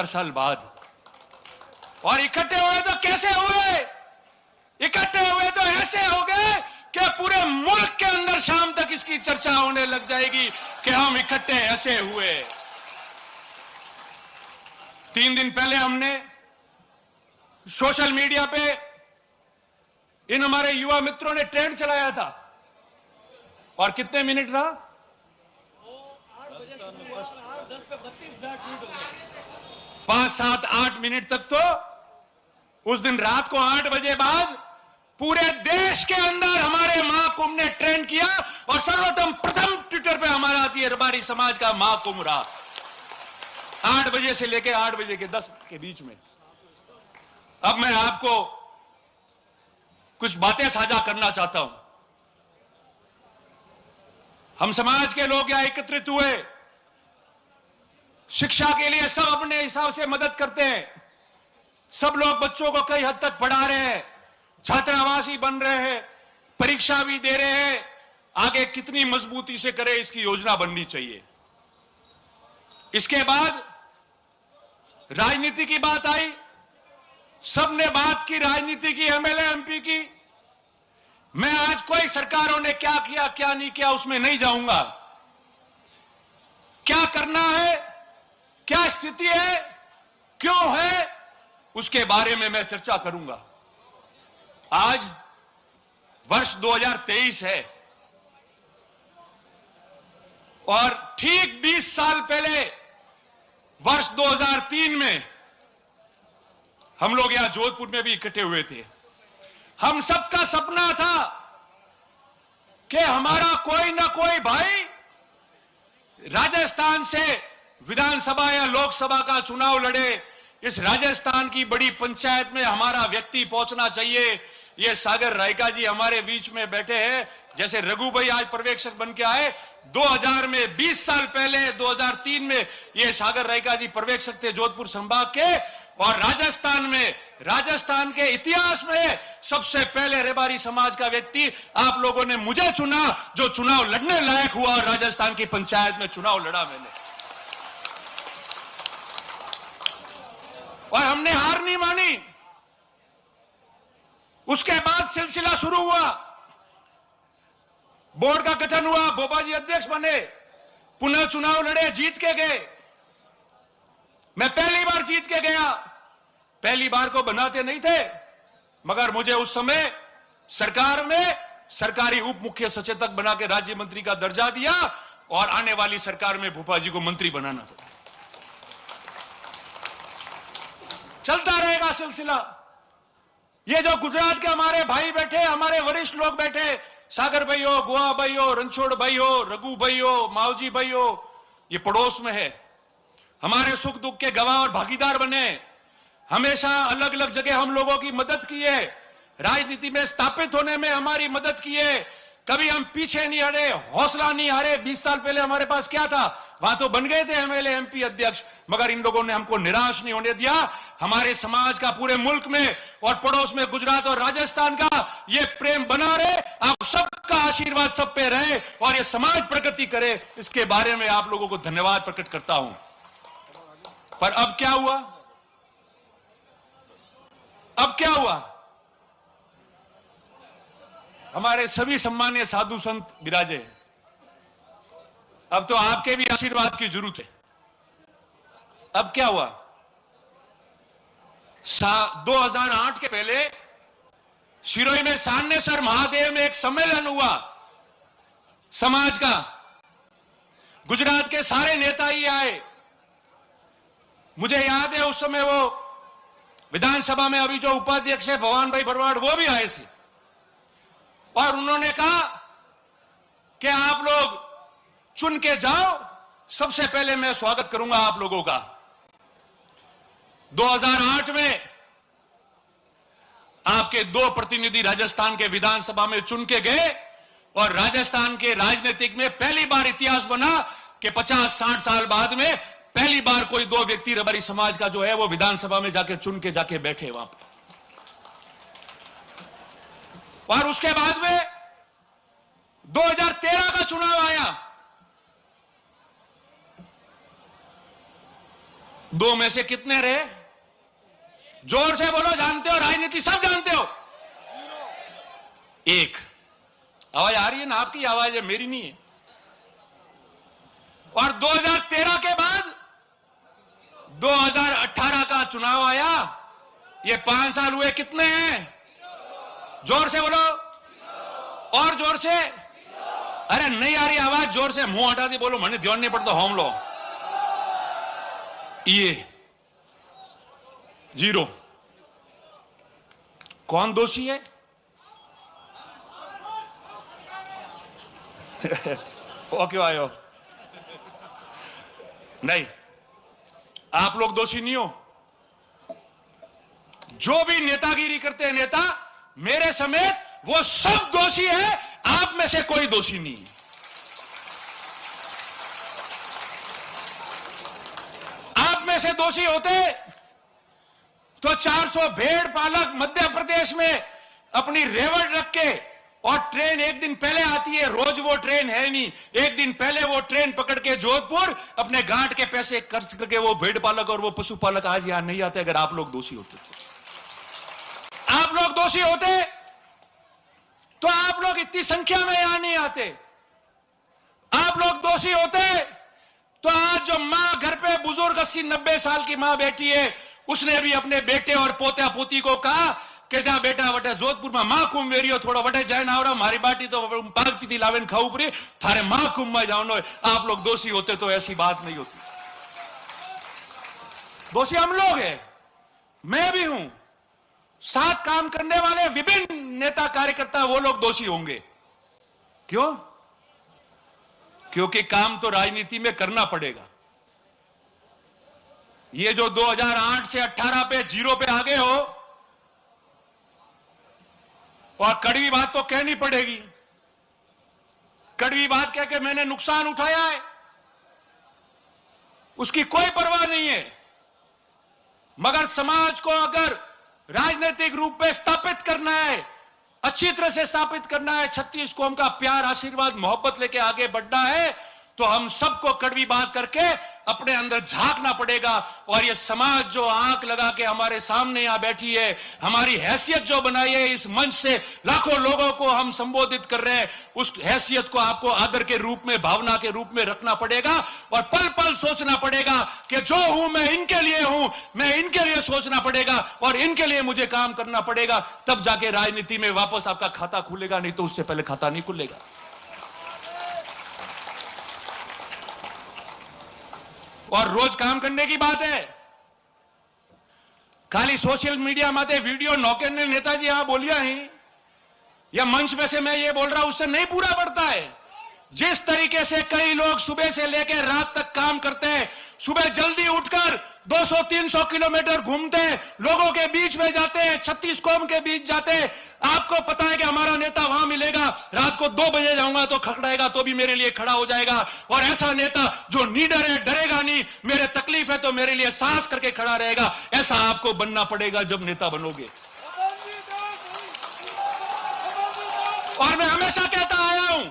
साल बाद। और इकट्ठे हुए तो कैसे हुए? इकट्ठे हुए तो ऐसे हो गए कि पूरे मुल्क के अंदर शाम तक इसकी चर्चा होने लग जाएगी कि हम इकट्ठे ऐसे हुए। 3 दिन पहले हमने सोशल मीडिया पे इन हमारे युवा मित्रों ने ट्रेंड चलाया था, और कितने मिनट रहा? 5, 7, 8 मिनट तक तो उस दिन रात को 8 बजे बाद पूरे देश के अंदर हमारे महाकुंभ ने ट्रेंड किया, और सर्वप्रथम प्रथम ट्विटर पे हमारा आती है रबारी समाज का महाकुंभ रहा 8 बजे से लेकर 8 बजे के 10 के बीच में। अब मैं आपको कुछ बातें साझा करना चाहता हूं। हम समाज के लोग यहां एकत्रित हुए, शिक्षा के लिए सब अपने हिसाब से मदद करते हैं। सब लोग बच्चों को कई हद तक पढ़ा रहे हैं, छात्रावासी बन रहे हैं, परीक्षा भी दे रहे हैं। आगे कितनी मजबूती से करें, इसकी योजना बननी चाहिए। इसके बाद राजनीति की बात आई, सबने बात की राजनीति की, एमएलए एमपी की। मैं आज कोई सरकारों ने क्या किया क्या नहीं किया उसमें नहीं जाऊंगा। क्या करना है, क्या स्थिति है, क्यों है, उसके बारे में मैं चर्चा करूंगा। आज वर्ष 2023 है, और ठीक 20 साल पहले वर्ष 2003 में हम लोग यहां जोधपुर में भी इकट्ठे हुए थे। हम सबका सपना था कि हमारा कोई ना कोई भाई राजस्थान से विधानसभा या लोकसभा का चुनाव लड़े। इस राजस्थान की बड़ी पंचायत में हमारा व्यक्ति पहुंचना चाहिए। ये सागर रायका जी हमारे बीच में बैठे हैं, जैसे रघु भाई आज पर्यवेक्षक बन के आए। 2000 में 20 साल पहले 2003 में ये सागर रायका जी पर्यवेक्षक थे जोधपुर संभाग के। और राजस्थान में, राजस्थान के इतिहास में सबसे पहले रेबारी समाज का व्यक्ति आप लोगों ने मुझे चुना, जो चुनाव लड़ने लायक हुआ, और राजस्थान की पंचायत में चुनाव लड़ा मैंने। और हमने हार नहीं मानी। उसके बाद सिलसिला शुरू हुआ, बोर्ड का गठन हुआ, बोबा जी अध्यक्ष बने, पुनः चुनाव लड़े, जीत के गए। मैं पहली बार जीत के गया। पहली बार को बनाते नहीं थे, मगर मुझे उस समय सरकार में सरकारी उप मुख्य सचेतक बना के राज्य मंत्री का दर्जा दिया, और आने वाली सरकार में भूपा जी को मंत्री बनाना था। चलता रहेगा सिलसिला। ये जो गुजरात के हमारे भाई बैठे, हमारे वरिष्ठ लोग बैठे, सागर भाई हो, गोवा भाई हो, रणछोड़ भाई हो, रघु भाई हो, मावजी भाई हो, ये पड़ोस में है। हमारे सुख दुख के गवाह और भागीदार बने। हमेशा अलग अलग जगह हम लोगों की मदद की है, राजनीति में स्थापित होने में हमारी मदद की है। कभी हम पीछे नहीं हटे, हौसला नहीं हारे। 20 साल पहले हमारे पास क्या था, वहां तो बन गए थे एमएलए एमपी अध्यक्ष, मगर इन लोगों ने हमको निराश नहीं होने दिया। हमारे समाज का पूरे मुल्क में और पड़ोस में गुजरात और राजस्थान का ये प्रेम बना रहे। आप सबका आशीर्वाद सब पे रहे, और ये समाज प्रगति करे, इसके बारे में आप लोगों को धन्यवाद प्रकट करता हूं। पर अब क्या हुआ? अब क्या हुआ? हमारे सभी सम्मानीय साधु संत विराजे। अब तो आपके भी आशीर्वाद की जरूरत है। अब क्या हुआ? 2008 के पहले सिरोही में सान्नेसर महादेव में एक सम्मेलन हुआ समाज का। गुजरात के सारे नेता ही आए। मुझे याद है उस समय वो विधानसभा में अभी जो उपाध्यक्ष है भवान भाई भरवाड़, वो भी आए थे, और उन्होंने कहा कि आप लोग चुन के जाओ, सबसे पहले मैं स्वागत करूंगा आप लोगों का। 2008 में आपके 2 प्रतिनिधि राजस्थान के विधानसभा में चुन के गए, और राजस्थान के राजनीतिक में पहली बार इतिहास बना कि 50-60 साल बाद में पहली बार कोई 2 व्यक्ति रबारी समाज का जो है वो विधानसभा में जाके चुन के जाके बैठे वहां पे। और उसके बाद में 2013 का चुनाव आया। दो में से कितने रहे? जोर से बोलो, जानते हो, राजनीति सब जानते हो। एक। आवाज आ रही है ना? आपकी आवाज है, मेरी नहीं है। और 2013 के बाद 2018 का चुनाव आया, ये 5 साल हुए, कितने हैं? जोर से बोलो, और जोर से। अरे नहीं आ रही आवाज, जोर से। मुंह हटा दी, बोलो, मैंने ध्यान नहीं पड़ता। होम लो। ये 0। कौन दोषी है? वो क्यों आए हो? नहीं, आप लोग दोषी नहीं हो। जो भी नेतागिरी करते हैं नेता, मेरे समेत, वो सब दोषी है। आप में से कोई दोषी नहीं। आप में से दोषी होते तो 400 भेड़ पालक मध्य प्रदेश में अपनी रेवड़ रख के, और ट्रेन एक दिन पहले आती है, रोज वो ट्रेन है नहीं, एक दिन पहले वो ट्रेन पकड़ के जोधपुर अपने गांठ के पैसे खर्च करके वो भेड़ पालक और वो पशुपालक आज यहां नहीं आते। अगर आप लोग दोषी होते तो, आप लोग दोषी होते तो आप लोग इतनी संख्या में यहां नहीं आते। आप लोग दोषी होते तो आज जो मां घर पे बुजुर्ग 80-90 साल की मां बैठी है, उसने भी अपने बेटे और पोता पोती को कहा कि जा बेटा वटे जोधपुर में मां कुंभ वेरियो थोड़ा वटे जाए ना आवड़ा, मारी बाटी तो पागती थी लावेन खाऊ पड़ी, थारे मां कुंभ में जाओ। आप लोग दोषी होते तो ऐसी बात नहीं होती। दोषी हम लोग हैं, मैं भी हूं, साथ काम करने वाले विभिन्न नेता कार्यकर्ता, वो लोग दोषी होंगे। क्यों? क्योंकि काम तो राजनीति में करना पड़ेगा। ये जो 2008 से 18 पे 0 पे आ गए हो, और कड़वी बात तो कहनी पड़ेगी। कड़वी बात कह के मैंने नुकसान उठाया है, उसकी कोई परवाह नहीं है। मगर समाज को अगर राजनीतिक रूप में स्थापित करना है, अच्छी तरह से स्थापित करना है, 36 कौम का प्यार, आशीर्वाद, मोहब्बत लेके आगे बढ़ना है, तो हम सबको कड़वी बात करके अपने अंदर झांकना पड़ेगा। और ये समाज जो आंख लगा के हमारे सामने यहां बैठी है, हमारी हैसियत जो बनाई है, इस मंच से लाखों लोगों को हम संबोधित कर रहे हैं, उस हैसियत को आपको आदर के रूप में, भावना के रूप में रखना पड़ेगा। और पल पल सोचना पड़ेगा कि जो हूं मैं इनके लिए हूं, मैं इनके लिए सोचना पड़ेगा और इनके लिए मुझे काम करना पड़ेगा। तब जाके राजनीति में वापस आपका खाता खुलेगा, नहीं तो उससे पहले खाता नहीं खुलेगा। और रोज काम करने की बात है, खाली सोशल मीडिया माते वीडियो नौके ने नेताजी यहां बोलिया ही, या मंच में से मैं ये बोल रहा हूं, उससे नहीं पूरा पड़ता है। जिस तरीके से कई लोग सुबह से लेकर रात तक काम करते हैं, सुबह जल्दी उठकर 200-300 किलोमीटर घूमते, लोगों के बीच में जाते हैं, 36 कौम के बीच जाते हैं। आपको पता है कि हमारा नेता वहां मिलेगा, रात को 2 बजे जाऊंगा तो खड़खड़ाएगा तो भी मेरे लिए खड़ा हो जाएगा। और ऐसा नेता जो निडर है, डरेगा नहीं, मेरे तकलीफ है तो मेरे लिए सांस करके खड़ा रहेगा, ऐसा आपको बनना पड़ेगा जब नेता बनोगे। और मैं हमेशा कहता आया हूं,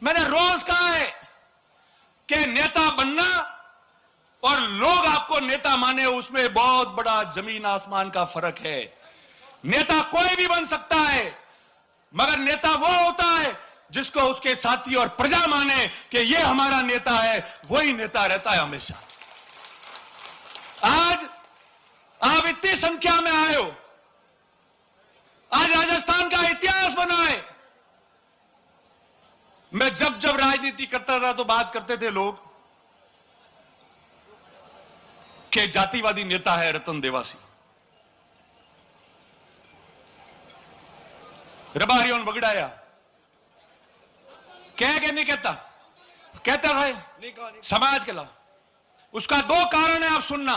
मैंने रोज कहा है कि नेता बनना और लोग आपको नेता माने, उसमें बहुत बड़ा जमीन आसमान का फर्क है। नेता कोई भी बन सकता है, मगर नेता वो होता है जिसको उसके साथी और प्रजा माने कि ये हमारा नेता है, वही नेता रहता है हमेशा। आज आप इतनी संख्या में आए हो, आज राजस्थान का इतिहास बना है। मैं जब जब राजनीति करता था तो बात करते थे लोग कि जातिवादी नेता है रतन देवासी, रबारियों बगड़ाया, कह के नहीं कहता, कहता भाई समाज के ला। उसका 2 कारण है, आप सुनना।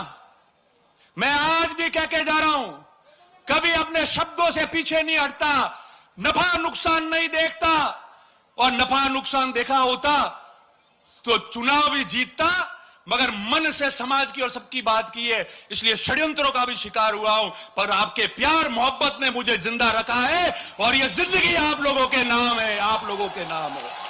मैं आज भी कह के जा रहा हूं, कभी अपने शब्दों से पीछे नहीं हटता, नफा नुकसान नहीं देखता, और नफा नुकसान देखा होता तो चुनाव भी जीतता, मगर मन से समाज की और सबकी बात की है, इसलिए षड्यंत्रों का भी शिकार हुआ हूं। पर आपके प्यार मोहब्बत ने मुझे जिंदा रखा है, और यह जिंदगी आप लोगों के नाम है, आप लोगों के नाम है।